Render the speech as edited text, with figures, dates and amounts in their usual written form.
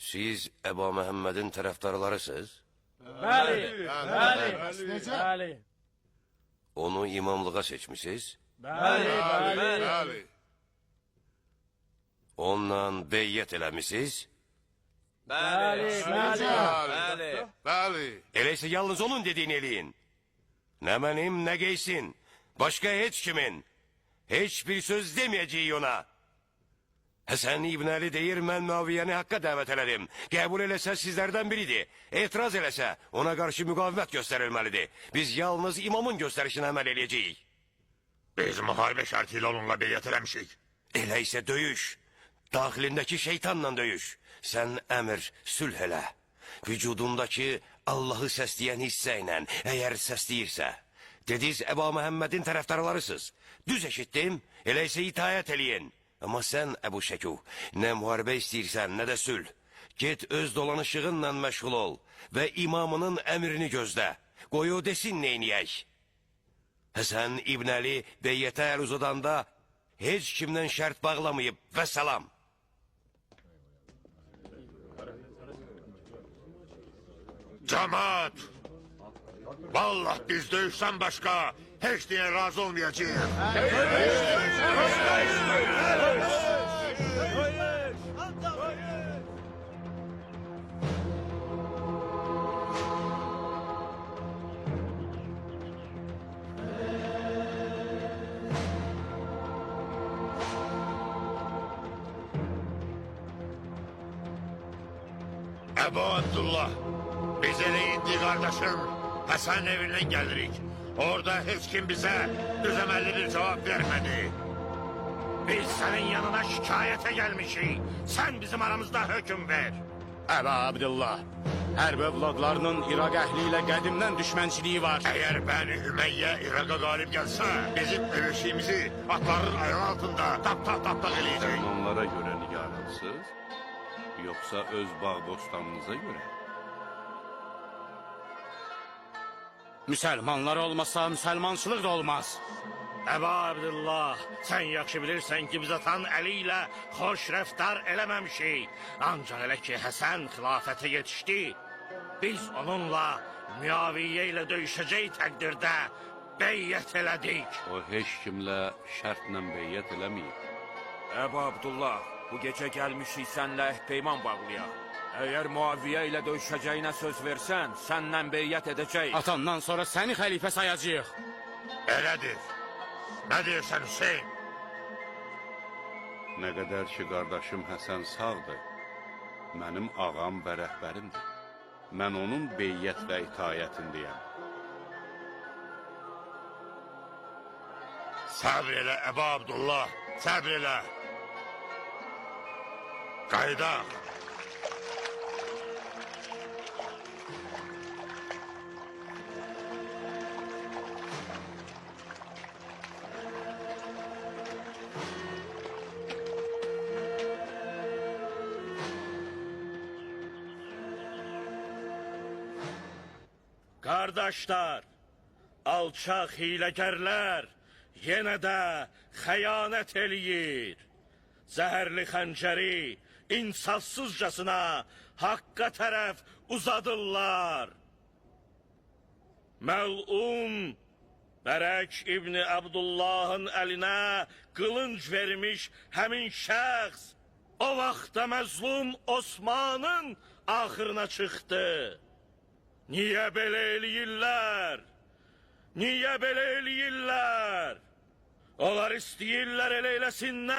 Siz Əba Məhəmmədin tərəfdarlarısınız? Bəli, bəli, bəli. Onu imamlığa seçmişsiniz? Bəli, bəli. Onunla beyyət eləmişsiniz? Bəli, bəli. Bəli. Elə isə yalnız onun dediğini eləyin. Nə mənim, nə geysin. Başqa heç kimin. Heç bir söz deməyəcəyik ona. Həsən İbn Əli deyir, mən Muaviyyəni haqqa dəvət elədim. Qəbul eləsə sizlərdən biridir. Etiraz eləsə ona qarşı müqavimət göstərilməlidir. Biz yalnız imamın göstərişinə əməl eləyəcəyik. Biz müharibə şərti ilə onunla beyyət eləmişik. Elə isə döyüş. Daxilindəki şeytanla döyüş. Sən əmr, sülh elə. Vücudundakı Allahı səsləyən hissə ilə, əgər səsləyirsə. Dediz, Əba Məhəmmədin tərəfdarlarısınız. Düz eşitdim, elə isə itayət eləyin. Amma sən, Əbu Şəkuh, nə müharibə istəyirsən, nə də sülh. Get öz dolanışığınla məşğul ol və imamının əmrini gözlə. Qoy o desin neyniyək. Həsən İbn Əli beyyətə əl uzadanda heç kimdən şərt bağlamayıb və salam. Cemaat! Vallahi biz döyüşdən başqa heç nəyə razı olmayacağıq. Əbu Abdullah, biz elə indi qardaşım Həsən evindən gəlirik. Orada heç kim bizə düzəməlli bir cavab vermədi. Biz sənin yanına şikayətə gəlmişik. Sən bizim aramızda hökm ver. Əba Abdullah, hərb övladlarının İraq əhli ilə qədimdən düşmənçiliyi var. Əgər Bəni Hümeyyə İraqa qalib gəlsə, bizim öveşiyimizi atların ayağı altında tap-tap eləyəcək. Onlara görə nigaranısınız, yoxsa öz bağ-bostanınıza görə? Müsəlmanlar olmasa müsəlmançılıq da olmaz. Əba Abdullah, sən yaxşı bilirsən ki, biz atan Əli ilə xoş rəftar eləməmişik. Ancaq elə ki, Həsən xilafətə yetişdi, biz onunla Müaviyyə ilə döyüşəcək təqdirdə beyyət elədik. O heç kimlə şərtlə beyyət eləməyib. Əbu Abdullah, bu gecə gəlmişik sənlə əhd-peyman bağlayaq. Əgər Muaviyyə ilə döyüşəcəyinə söz versən, səndən beyyət edəcəyik. Atandan sonra səni xəlifə sayacağıq. Elədir. Nə deyirsən Hüseyin? Nə qədər ki, qardaşım Həsən sağdır, mənim ağam və rəhbərimdir. Mən onun beyyət və itayətindəyəm. Səbr elə Əba Abdullah, səbr elə. Qaydaq. Qardaşlar, alçaq hiləgərlər yenə də xəyanət eləyir. Zəhərli xəncəri insafsızcasına haqqa tərəf uzadırlar. Məlun Bərək İbni Abdullahın əlinə qılınc vermiş həmin şəxs o vaxtda məzlum Osmanın axırına çıxdı. Niyə belə eləyirlər? Niyə belə eləyirlər? Onlar istəyirlər elə eləsinlər.